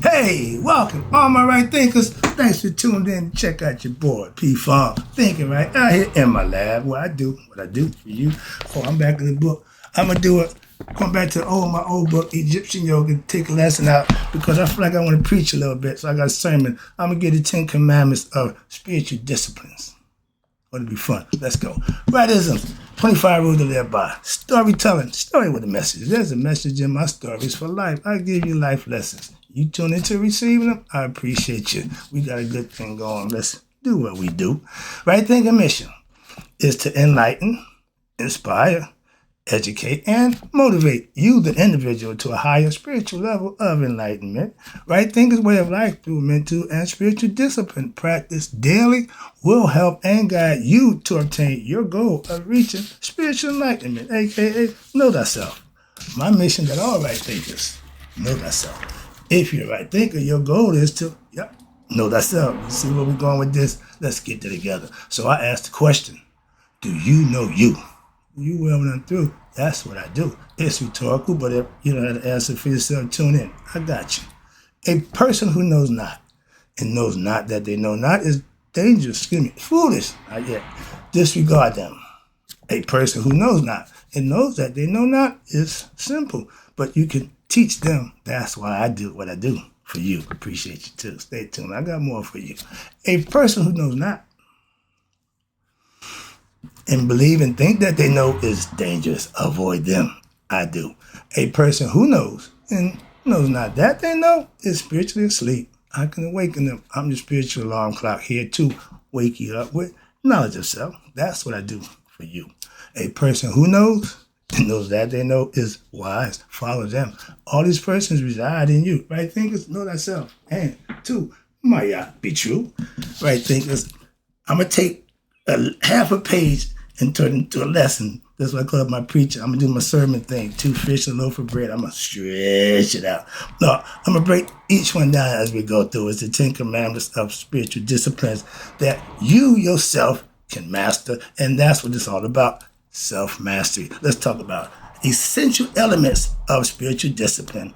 Hey, welcome, all my right thinkers. Thanks for tuning in. Check out your boy, P-Funk, thinking right out here in my lab where I do what I do for you. Oh, I'm back in the book. I'm going to do it. Going back to my old book, Egyptian Yoga, take a lesson out because I feel like I want to preach a little bit. So I got a sermon. I'm going to give the 10 commandments of spiritual disciplines. It'll be fun. Let's go. Rightisms, 25 rules to live by. Storytelling, story with a message. There's a message in my stories for life. I give you life lessons. You tune into receiving them, I appreciate you. We got a good thing going. Let's do what we do. Right thinking mission is to enlighten, inspire, educate, and motivate you, the individual, to a higher spiritual level of enlightenment. Right thinker's way of life through mental and spiritual discipline practice daily will help and guide you to obtain your goal of reaching spiritual enlightenment, aka know thyself. My mission that all right thinkers know thyself. If you're a right thinker, your goal is to know thyself. You see where we're going with this? Let's get that together. So I asked the question, do you know you? You well run through. That's what I do. It's rhetorical, but if you don't have to answer for yourself, tune in. I got you. A person who knows not and knows not that they know not is dangerous, foolish, not yet. Disregard them. A person who knows not and knows that they know not is simple, but you can teach them. That's why I do what I do for you. Appreciate you too. Stay tuned. I got more for you. A person who knows not and believe and think that they know is dangerous. Avoid them. I do. A person who knows and knows not that they know is spiritually asleep. I can awaken them. I'm the spiritual alarm clock here to wake you up with knowledge of self. That's what I do for you. A person who knows and knows that they know is wise. Follow them. All these persons reside in you. Right thinkers, know thyself. And two, might be true. Right thinkers, I'm going to take half a page and turn it into a lesson. That's what I call it my preacher. I'm going to do my sermon thing. 2 fish, a loaf of bread. I'm going to stretch it out. No, I'm going to break each one down as we go through. It's the 10 commandments of spiritual disciplines that you yourself can master. And that's what it's all about. Self-mastery. Let's talk about essential elements of spiritual discipline.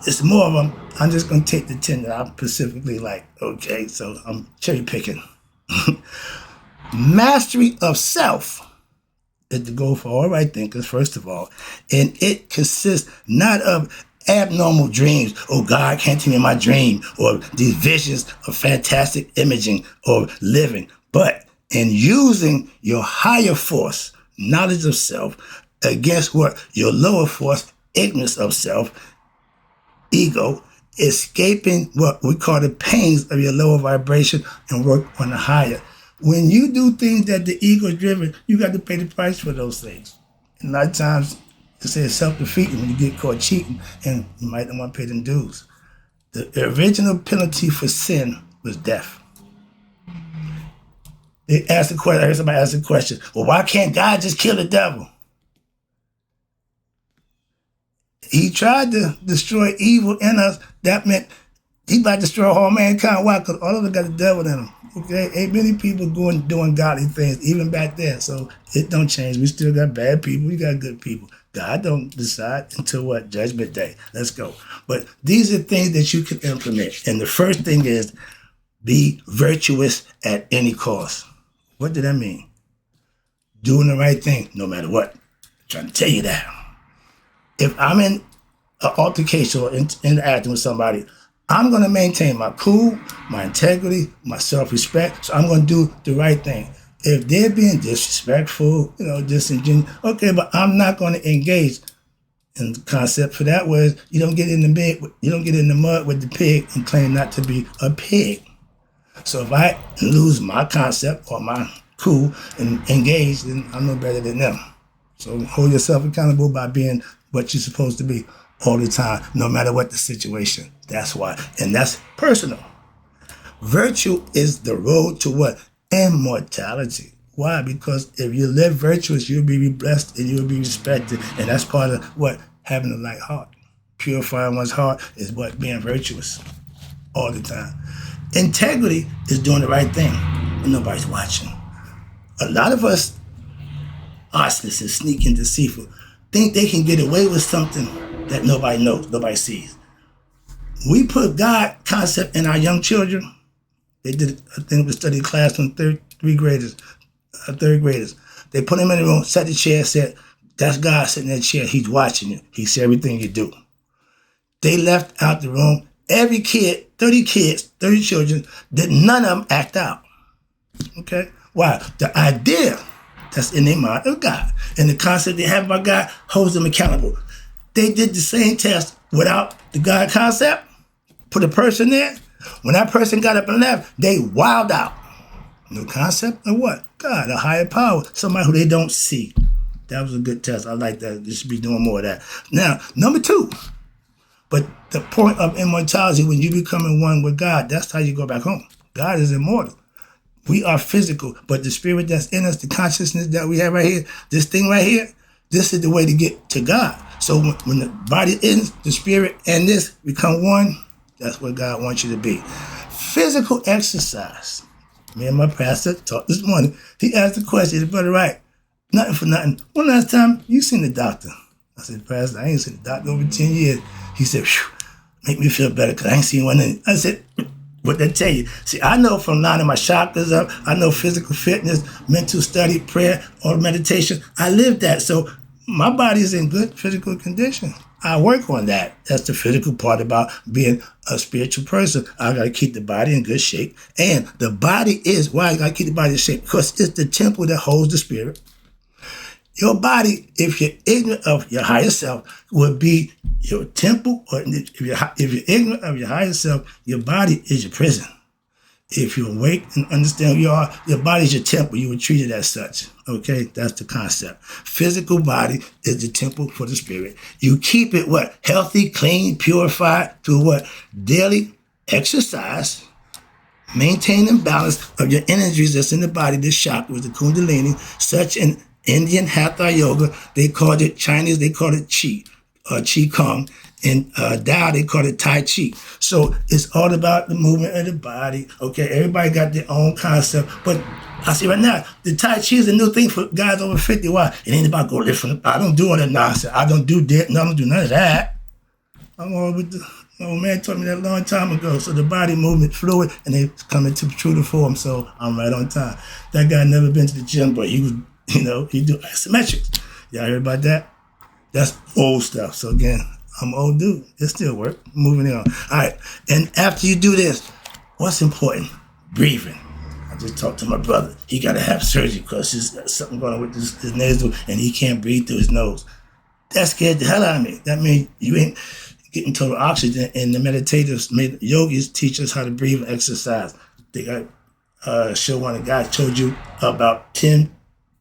It's more of them. I'm just going to take the 10 that I specifically like. Okay, so I'm cherry picking. Mastery of self is the goal for all right thinkers, first of all. And it consists not of abnormal dreams. Oh, God can't tell me my dream. Or these visions of fantastic imaging or living. But in using your higher force, knowledge of self, against what your lower force, ignorance of self, ego, escaping what we call the pains of your lower vibration and work on the higher. When you do things that the ego is driven, you got to pay the price for those things. And a lot of times, they say it's self-defeating when you get caught cheating, and you might not want to pay them dues. The original penalty for sin was death. They asked the question, I heard somebody ask the question, well, why can't God just kill the devil? He tried to destroy evil in us. That meant he about to destroy all mankind. Why? Because all of them got the devil in them. Okay? Ain't many people doing godly things, even back then. So it don't change. We still got bad people. We got good people. God don't decide until what? Judgment Day. Let's go. But these are things that you can implement. And the first thing is be virtuous at any cost. What did that mean? Doing the right thing, no matter what. I'm trying to tell you that. If I'm in an altercation or interacting with somebody, I'm going to maintain my cool, my integrity, my self-respect. So I'm going to do the right thing. If they're being disrespectful, disingenuous, okay, but I'm not going to engage. And the concept for that was you don't get in the mud with the pig and claim not to be a pig. So if I lose my concept or my cool and engage, then I'm no better than them. So hold yourself accountable by being what you're supposed to be all the time, no matter what the situation. That's why. And that's personal. Virtue is the road to what? Immortality. Why? Because if you live virtuous, you'll be blessed and you'll be respected. And that's part of what? Having a light heart. Purifying one's heart is what? Being virtuous all the time. Integrity is doing the right thing when nobody's watching. A lot of us, arsonists and sneaky, deceitful, think they can get away with something that nobody knows, nobody sees. We put God concept in our young children. They did, I think, a study class on third graders. They put him in the room, sat the chair, said, that's God sitting in that chair. He's watching you. He sees everything you do. They left out the room. Every kid, 30 kids, 30 children, did none of them act out. Okay? Why? The idea that's in their mind of God and the concept they have about God holds them accountable. They did the same test without the God concept, put a person there. When that person got up and left, they wowed out. No concept of what? God, a higher power, somebody who they don't see. That was a good test. I like that. They should be doing more of that. Now, number 2. But the point of immortality, when you becoming one with God, that's how you go back home. God is immortal. We are physical, but the spirit that's in us, the consciousness that we have right here, this thing right here, this is the way to get to God. So when the body ends, the spirit and this become one, that's what God wants you to be. Physical exercise. Me and my pastor talked this morning. He asked the question, Brother Wright, nothing for nothing. When last time you seen the doctor? I said, Pastor, I ain't seen the doctor over 10 years. He said, make me feel better because I ain't seen one. I said, what they tell you? See, I know from lining my chakras up, I know physical fitness, mental study, prayer, or meditation. I live that. So my body is in good physical condition. I work on that. That's the physical part about being a spiritual person. I got to keep the body in good shape. And the body is, why I got to keep the body in shape? Because it's the temple that holds the spirit. Your body, if you're ignorant of your higher self, would be your temple. Or if you're ignorant of your higher self, your body is your prison. If you're awake and understand who you are, your body is your temple. You would treat it as such. Okay, that's the concept. Physical body is the temple for the spirit. You keep it what? Healthy, clean, purified through what? Daily exercise. Maintaining balance of your energies that's in the body, the chakras, the kundalini, such in Indian Hatha Yoga, they called it Chinese, they called it Qi, Qi Kong. In Tao, they call it Tai Chi. So it's all about the movement of the body. Okay, everybody got their own concept. But I see right now, the Tai Chi is a new thing for guys over 50. Why? It ain't about going different. I don't do all that nonsense. I don't do that. No, I don't do none of that. I'm all with the old man told me that a long time ago. So the body movement fluid and they coming to true to form. So I'm right on time. That guy never been to the gym, but he was, he do isometrics. Y'all heard about that? That's old stuff. So again, I'm old dude. It still work. Moving on. All right. And after you do this, what's important? Breathing. I just talked to my brother. He got to have surgery because there's something going on with his nasal and he can't breathe through his nose. That scared the hell out of me. That means you ain't getting total oxygen. And the meditators, yogis teach us how to breathe and exercise. They got show one of the guys told you about 10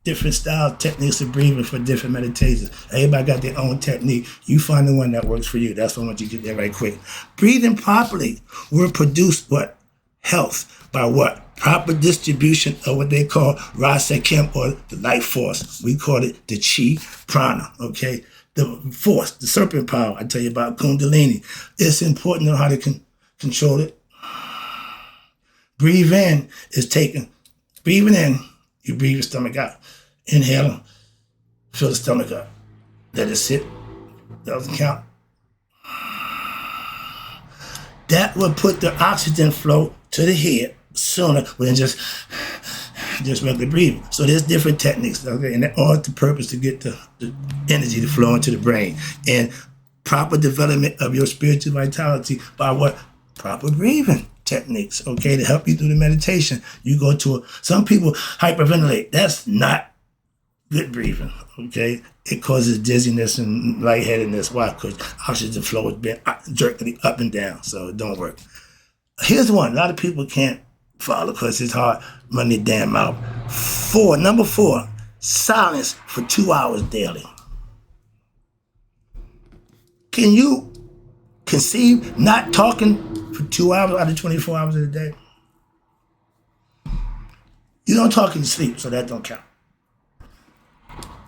different styles, techniques of breathing for different meditations. Everybody got their own technique. You find the one that works for you. That's what I want you to get there right quick. Breathing properly will produce what? Health. By what? Proper distribution of what they call Rasa Chem, or the life force. We call it the Chi Prana, okay? The force, the serpent power, I tell you about Kundalini. It's important to know how to control it. Breathe in is taking, breathing in, you breathe your stomach out. Inhale, fill the stomach up. Let it sit. That doesn't count. That will put the oxygen flow to the head sooner than just regular breathing. So there's different techniques, okay, and all the purpose to get the energy to flow into the brain. And proper development of your spiritual vitality by what? Proper breathing techniques, okay, to help you through the meditation. You go to some people hyperventilate. That's not good breathing, okay? It causes dizziness and lightheadedness. Why? Because oxygen flow has been jerking up and down, so it don't work. Here's one. A lot of people can't follow because it's hard running their damn mouth. Number 4, silence for 2 hours daily. Can you conceive not talking for 2 hours out of 24 hours of the day? You don't talk in your sleep, so that don't count.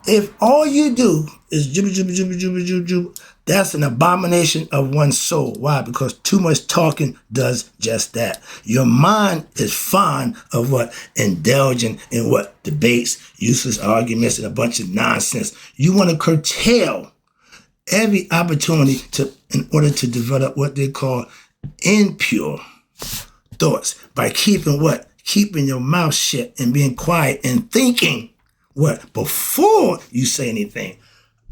If all you do is jibber, jibber, jibber, jibber, jibber, jibber, that's an abomination of one's soul. Why? Because too much talking does just that. Your mind is fond of what? Indulging in what? Debates, useless arguments, and a bunch of nonsense. You want to curtail every opportunity in order to develop what they call impure thoughts by keeping what? Keeping your mouth shut and being quiet and thinking what? Before you say anything.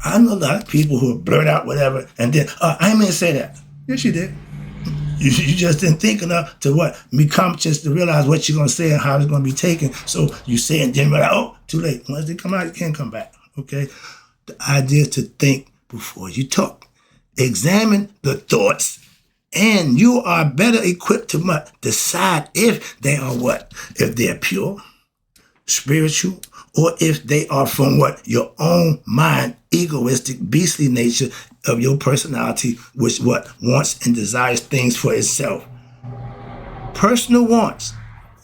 I know a lot of people who blurt out whatever and then, I didn't mean to say that. Yes, you did. You just didn't think enough to what? Be conscious to realize what you're going to say and how it's going to be taken. So you say it and then realize, oh, too late. Once they come out, you can't come back. Okay? The idea is to think before you talk. Examine the thoughts, and you are better equipped to what? Decide if they are what? If they're pure, spiritual, or if they are from what? Your own mind, egoistic, beastly nature of your personality, which what? Wants and desires things for itself. Personal wants,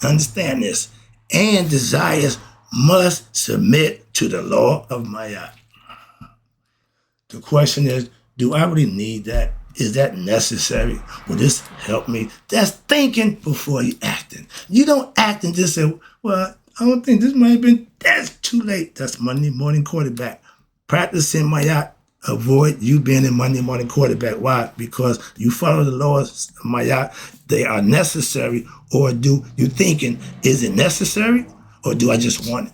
understand this, and desires must submit to the law of Maya. The question is, do I really need that? Is that necessary? Will this help me? That's thinking before you acting. You don't act and just say, well, I don't think this might have been, that's too late. That's Monday morning quarterback. Practicing Maya, avoid you being a Monday morning quarterback. Why? Because you follow the laws of Maya. They are necessary. Or do you thinking, is it necessary? Or do I just want it?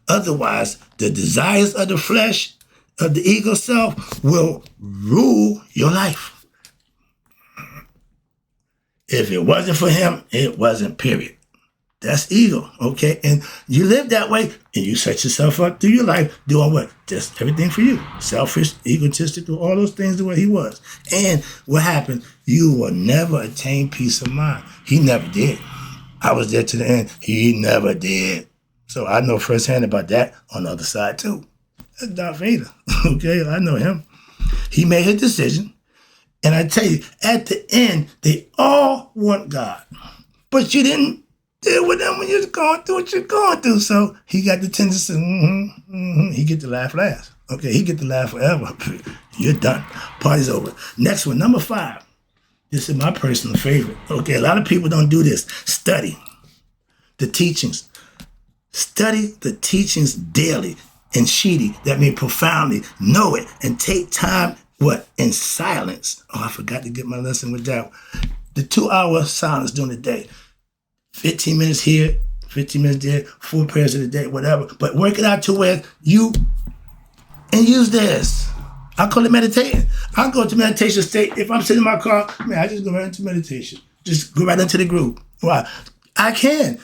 Otherwise, the desires of the flesh, of the ego self, will rule your life. If it wasn't for him, it wasn't, period. That's ego, okay? And you live that way, and you set yourself up through your life doing what? Just everything for you. Selfish, egotistical, all those things the way he was. And what happened? You will never attain peace of mind. He never did. I was there to the end. He never did. So I know firsthand about that on the other side, too. That's Darth Vader, okay? I know him. He made his decision. And I tell you, at the end, they all want God. But you didn't deal with them when you're going through what you're going through. So he got the tendency, he get to laugh last. Okay, he get to laugh forever. You're done. Party's over. Next one, number 5. This is my personal favorite. Okay, a lot of people don't do this. Study the teachings. Study the teachings daily and sheedy. That means profoundly. Know it and take time, what? In silence. Oh, I forgot to get my lesson with that. The 2-hour silence during the day. 15 minutes here, 15 minutes there, 4 prayers of the day, whatever. But work it out to where you, and use this. I call it meditating. I go to meditation state. If I'm sitting in my car, man, I just go right into meditation. Just go right into the groove. Why? I can.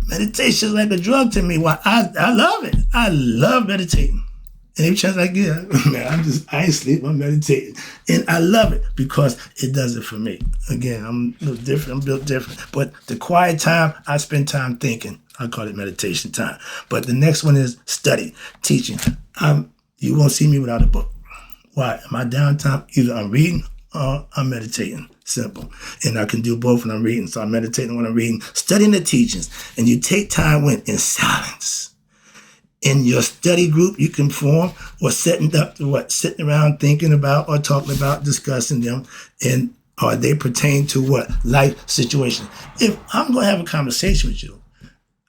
Meditation is like a drug to me. Why? I love it. I love meditating. And every chance I get, man, I ain't sleep, I'm meditating. And I love it because it does it for me. Again, I'm a little different, I'm built different. But the quiet time, I spend time thinking. I call it meditation time. But the next one is study, teaching. You won't see me without a book. Why? In my downtime, either I'm reading or I'm meditating. Simple. And I can do both when I'm reading. So I'm meditating when I'm reading, studying the teachings. And you take time when in silence. In your study group you can form, or setting up to what? Sitting around thinking about or talking about, discussing them, and or they pertain to what? Life situation. If I'm going to have a conversation with you,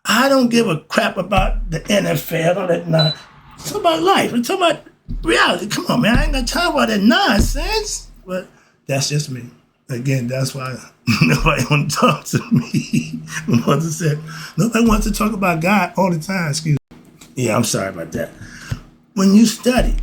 I don't give a crap about the NFL or that nonsense. It's about life. It's about reality. Come on, man. I ain't got time for that nonsense. But that's just me. Again, that's why nobody wants to talk to me. My mother said, nobody wants to talk about God all the time. Excuse me. Yeah, I'm sorry about that. When you study,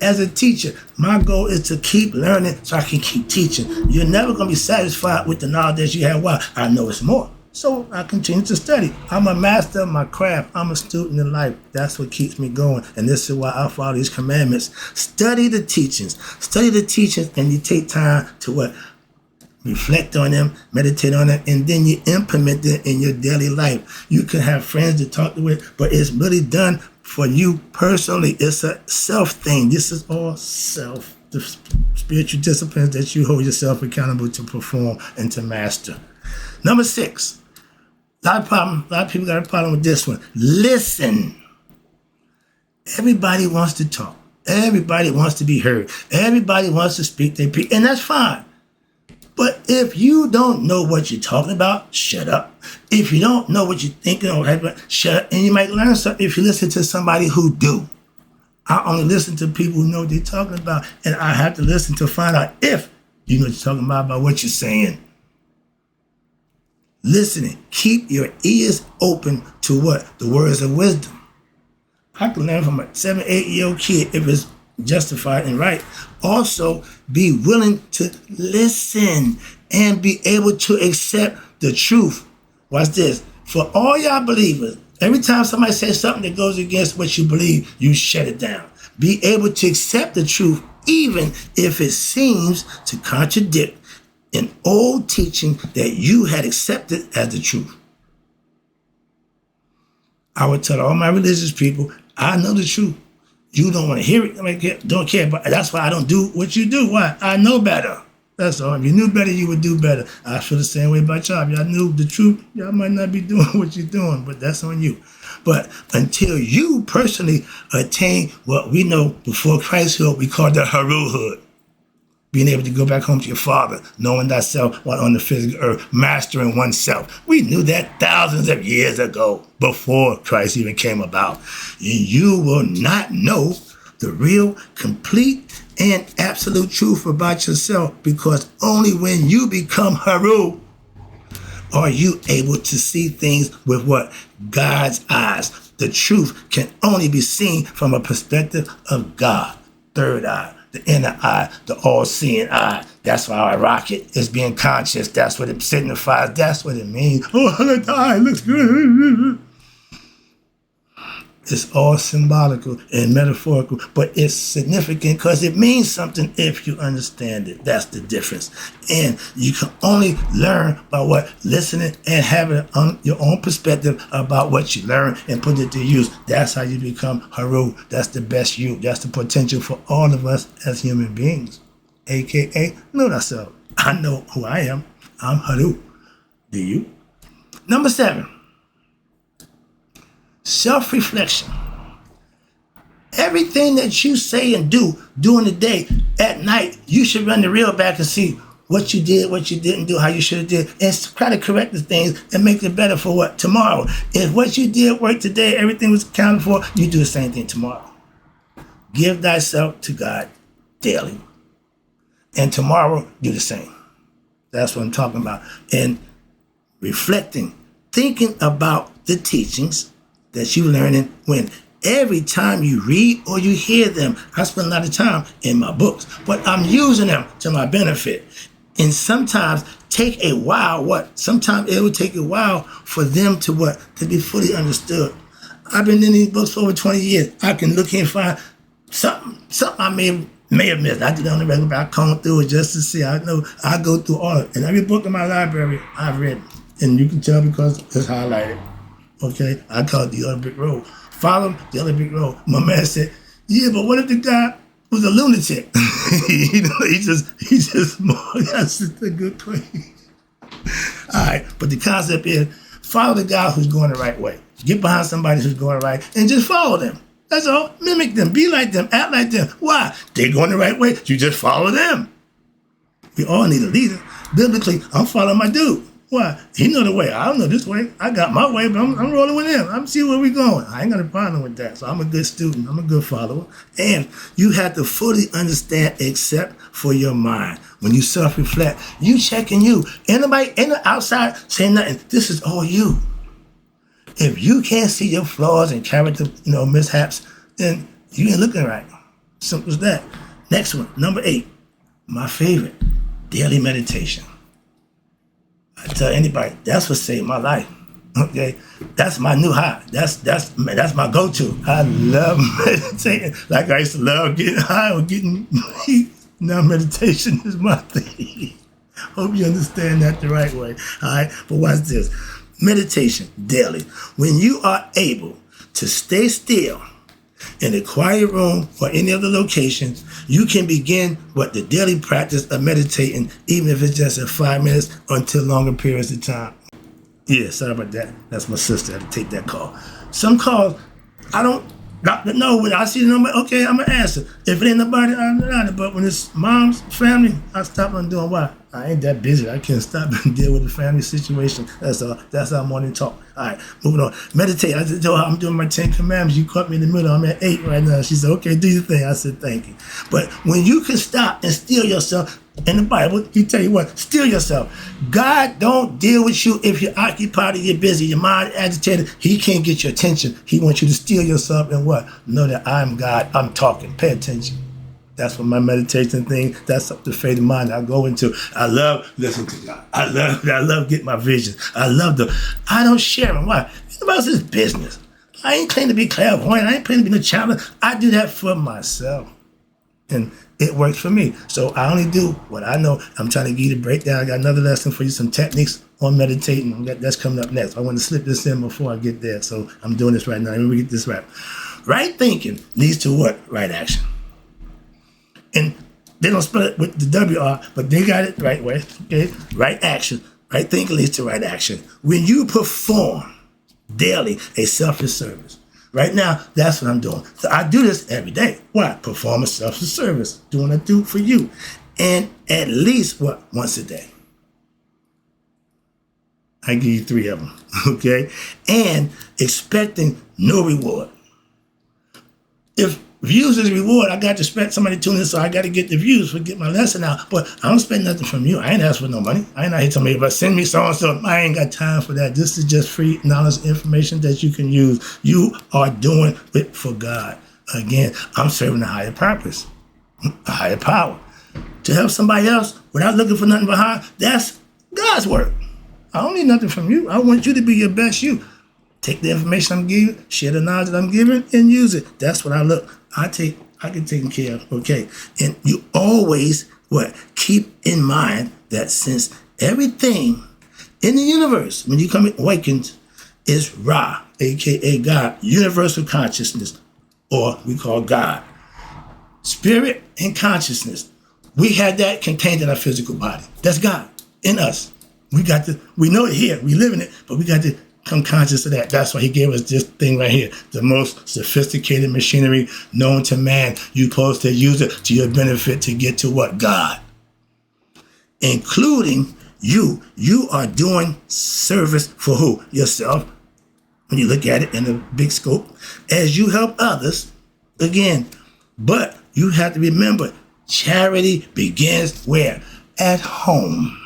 as a teacher, my goal is to keep learning so I can keep teaching. You're never going to be satisfied with the knowledge that you have. Why? I know it's more. So I continue to study. I'm a master of my craft. I'm a student in life. That's what keeps me going. And this is why I follow these commandments. Study the teachings. Study the teachings, and you take time to what? Reflect on them, meditate on them, and then you implement them in your daily life. You can have friends to talk to it, but it's really done for you personally. It's a self thing. This is all self, the spiritual disciplines that you hold yourself accountable to perform and to master. Number 6, a lot of people got a problem with this one. Listen. Everybody wants to talk. Everybody wants to be heard. Everybody wants to speak their piece, and that's fine. But if you don't know what you're talking about, shut up. If you don't know what you're thinking, shut up. And you might learn something if you listen to somebody who do. I only listen to people who know what they're talking about. And I have to listen to find out if You know what you're talking about what you're saying. Listening. Keep your ears open to what? The words of wisdom. I can learn from a 7, 8-year-old kid if it's justified and right. Also, be willing to listen and be able to accept the truth. Watch this. For all y'all believers, every time somebody says something that goes against what you believe, you shut it down. Be able to accept the truth even if it seems to contradict an old teaching that you had accepted as the truth. I would tell all my religious people, I know the truth. You don't want to hear it, don't care, but that's why I don't do what you do. Why? I know better. That's all. If you knew better, you would do better. I feel the same way about y'all. If y'all knew the truth, y'all might not be doing what you're doing, but that's on you. But until you personally attain what we know before Christhood, we call the Haruhood. Being able to go back home to your Father, knowing thyself while on the physical earth, mastering oneself. We knew that thousands of years ago, before Christ even came about. And you will not know the real, complete, and absolute truth about yourself, because only when you become Haru are you able to see things with what? God's eyes. The truth can only be seen from a perspective of God. Third eye. The inner eye, the all-seeing eye. That's why I rock it. It's being conscious. That's what it signifies. That's what it means. Oh, the eye looks good. It's all symbolical and metaphorical, but it's significant because it means something if you understand it. That's the difference. And you can only learn by what? Listening and having your own perspective about what you learn and put it to use. That's how you become Haru. That's the best you. That's the potential for all of us as human beings. AKA, know thyself. I know who I am. I'm Haru. Do you? Number 7. Self-reflection. Everything that you say and do during the day, at night, you should run the reel back and see what you did, what you didn't do, how you should have did, and try to correct the things and make it better for what? Tomorrow. If what you did work today, everything was accounted for, you do the same thing tomorrow. Give thyself to God daily. And tomorrow, do the same. That's what I'm talking about. And reflecting, thinking about the teachings that you're learning when every time you read or you hear them. I spend a lot of time in my books, but I'm using them to my benefit. And sometimes take a while, sometimes it will take a while for them to to be fully understood. I've been in these books for over 20 years. I can look here and find something I may have missed. I did it on the regular, but I comb through it just to see. I know I go through all of it. And every book in my library, I've read. And you can tell because it's highlighted. Okay, I call it the other brick road. Follow the other brick road. My man said, "Yeah, but what if the guy was a lunatic?" he just that's just a good question. All right, but the concept is follow the guy who's going the right way. Get behind somebody who's going right, and just follow them. That's all. Mimic them. Be like them. Act like them. Why? They're going the right way. You just follow them. We all need a leader. Biblically, I'm following my dude. Why? He know the way. I don't know this way. I got my way, but I'm rolling with him. I'm seeing where we're going. I ain't got a problem with that. So I'm a good student. I'm a good follower. And you have to fully understand except for your mind. When you self-reflect, you checking you. Anybody in the outside saying nothing. This is all you. If you can't see your flaws and character, mishaps, then you ain't looking right. Simple as that. Next one, number 8. My favorite, daily meditation. I tell anybody, that's what saved my life. Okay, that's my new high. That's my go-to. I love meditating. Like I used to love getting high or getting weak. Now meditation is my thing. Hope you understand that the right way. All right, but watch this. Meditation daily. When you are able to stay still in a quiet room or any other location, you can begin the daily practice of meditating, even if it's just in 5 minutes or until longer periods of time. Yeah, sorry about that. That's my sister. I had to take that call. Some calls, I don't know. When I see the number, okay, I'm going to answer. If it ain't nobody, I'm not. But when it's mom's family, I stop on doing what? I ain't that busy. I can't stop and deal with the family situation. That's all. That's our morning talk. All right, moving on. Meditate. I just told her I'm doing my 10 commandments. You caught me in the middle. I'm at 8 right now. She said, okay, do your thing. I said, thank you. But when you can stop and still yourself, in the Bible, he tell you what, still yourself. God don't deal with you if you're occupied or you're busy, your mind agitated. He can't get your attention. He wants you to still yourself and what? Know that I'm God. I'm talking. Pay attention. That's what my meditation thing, that's up to faith of mind I go into. I love listening to God. I love getting my visions. I don't share them. Why? It's about this business. I ain't claiming to be clairvoyant. I ain't claiming to be no challenge. I do that for myself. And it works for me. So I only do what I know. I'm trying to give you the breakdown. I got another lesson for you, some techniques on meditating. That's coming up next. I want to slip this in before I get there. So I'm doing this right now. Let me get this right. Right thinking leads to what? Right action. And they don't spell it with the WR, but they got it the right way. Okay? Right action. Right thinking leads to right action. When you perform daily a selfless service. Right now, that's what I'm doing. So I do this every day. Why? Perform a selfless service. Doing what I do for you. And at least, what? Once a day. I give you 3 of them. Okay? And expecting no reward. If views is reward, I got to expect somebody to tune in, so I got to get the views for get my lesson out. But I don't expect nothing from you. I ain't ask for no money. I ain't out here telling me, but send me so-and-so. I ain't got time for that. This is just free knowledge, information that you can use. You are doing it for God. Again, I'm serving a higher purpose, a higher power. To help somebody else without looking for nothing behind, that's God's work. I don't need nothing from you. I want you to be your best you. Take the information I'm giving, share the knowledge that I'm giving, and use it. That's what I look. I get taken care of. Okay. And you always what? Keep in mind that since everything in the universe, when you come awakened, is Ra, aka God, universal consciousness, or we call God. Spirit and consciousness. We had that contained in our physical body. That's God in us. We know it here, we live in it, but we got to come conscious of that. That's why he gave us this thing right here, the most sophisticated machinery known to man. You're supposed to use it to your benefit to get to what? God. Including you. You are doing service for who? Yourself. When you look at it in a big scope, as you help others, again, but you have to remember, charity begins where? At home.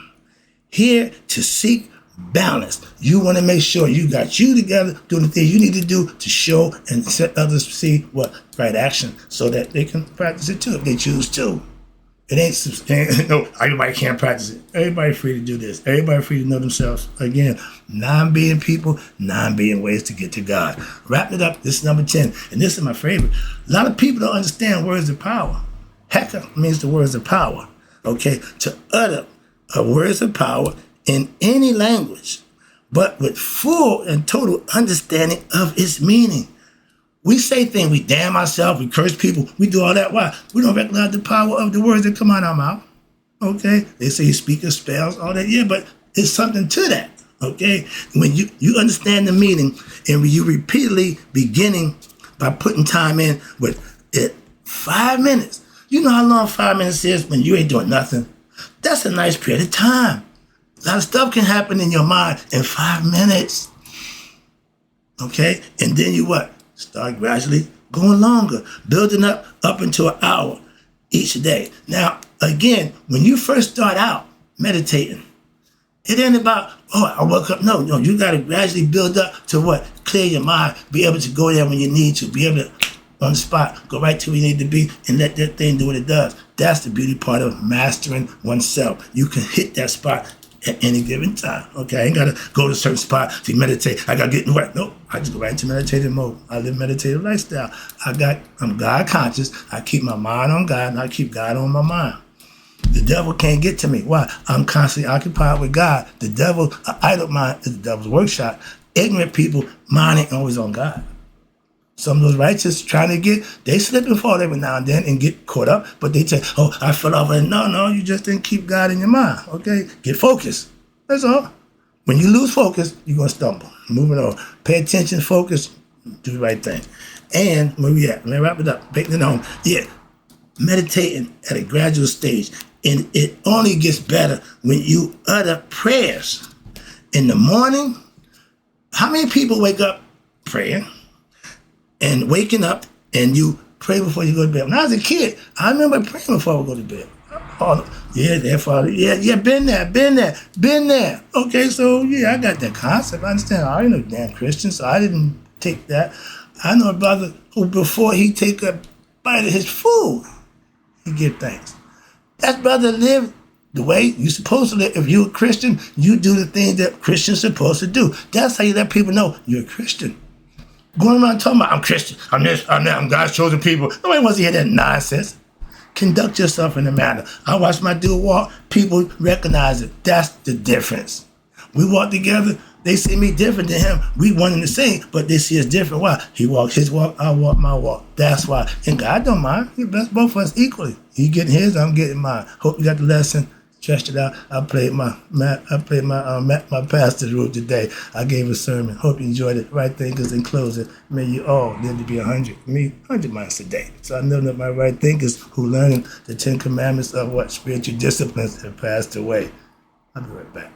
Here to seek balance. You want to make sure you got you together doing the things you need to do to show and set others to see what? Right action, so that they can practice it too if they choose to. It ain't, no, everybody can't practice it. Everybody free to do this. Everybody free to know themselves. Again, 9 billion people, 9 billion ways to get to God. Wrapping it up, this is number 10, and this is my favorite. A lot of people don't understand words of power. Heka means the words of power. Okay, to utter words of power in any language, but with full and total understanding of its meaning. We say things, we damn ourselves, we curse people, we do all that. Why? We don't recognize the power of the words that come out of our mouth. Okay? They say you speak of spells, all that. Yeah, but it's something to that. Okay? When you understand the meaning, and when you repeatedly beginning by putting time in with it, 5 minutes. You know how long 5 minutes is when you ain't doing nothing? That's a nice period of time. A lot of stuff can happen in your mind in 5 minutes. Okay? And then you what? Start gradually going longer, building up into an hour each day. Now, again, when you first start out meditating, it ain't about, oh, I woke up. No, you got to gradually build up to what? Clear your mind, be able to go there when you need to, be able to, on the spot, go right to where you need to be and let that thing do what it does. That's the beauty part of mastering oneself. You can hit that spot at any given time. Okay, I ain't gotta go to a certain spot to meditate. I gotta get in the right. Nope, I just go right into meditative mode. I live meditative lifestyle. I'm God conscious. I keep my mind on God and I keep God on my mind. The devil can't get to me. Why? I'm constantly occupied with God. The devil, idle mind is the devil's workshop. Ignorant people, mind ain't always on God. Some of those righteous trying to they slip and fall every now and then and get caught up, but they say, oh, I fell off. No, you just didn't keep God in your mind, okay? Get focused. That's all. When you lose focus, you're going to stumble. Moving on. Pay attention, focus, do the right thing. And where we at? Let me wrap it up. Take it home. Yeah. meditating at a gradual stage. And it only gets better when you utter prayers. In the morning, how many people wake up praying and waking up and you pray before you go to bed? When I was a kid, I remember praying before I would go to bed. Oh, yeah, there, Father. Yeah, been there. Okay, so yeah, I got that concept. I understand. I ain't no damn Christian, so I didn't take that. I know a brother who before he take a bite of his food, he give thanks. That brother lived the way you're supposed to live. If you're a Christian, you do the things that Christians are supposed to do. That's how you let people know you're a Christian. Going around talking about, I'm Christian, I'm this, I'm that, I'm God's chosen people. Nobody wants to hear that nonsense. Conduct yourself in a manner. I watch my dude walk, people recognize it. That's the difference. We walk together, they see me different than him. We one and the same, but they see us different. Why? He walks his walk, I walk my walk. That's why. And God don't mind. He bless both of us equally. He getting his, I'm getting mine. Hope you got the lesson. Stretched it out. I played my pastor's role today. I gave a sermon. Hope you enjoyed it. Right thinkers in closing. May you all live to be 100. Me, 100 miles a day. So I know that my right thinkers who learning the 10 commandments of what spiritual disciplines have passed away. I'll be right back.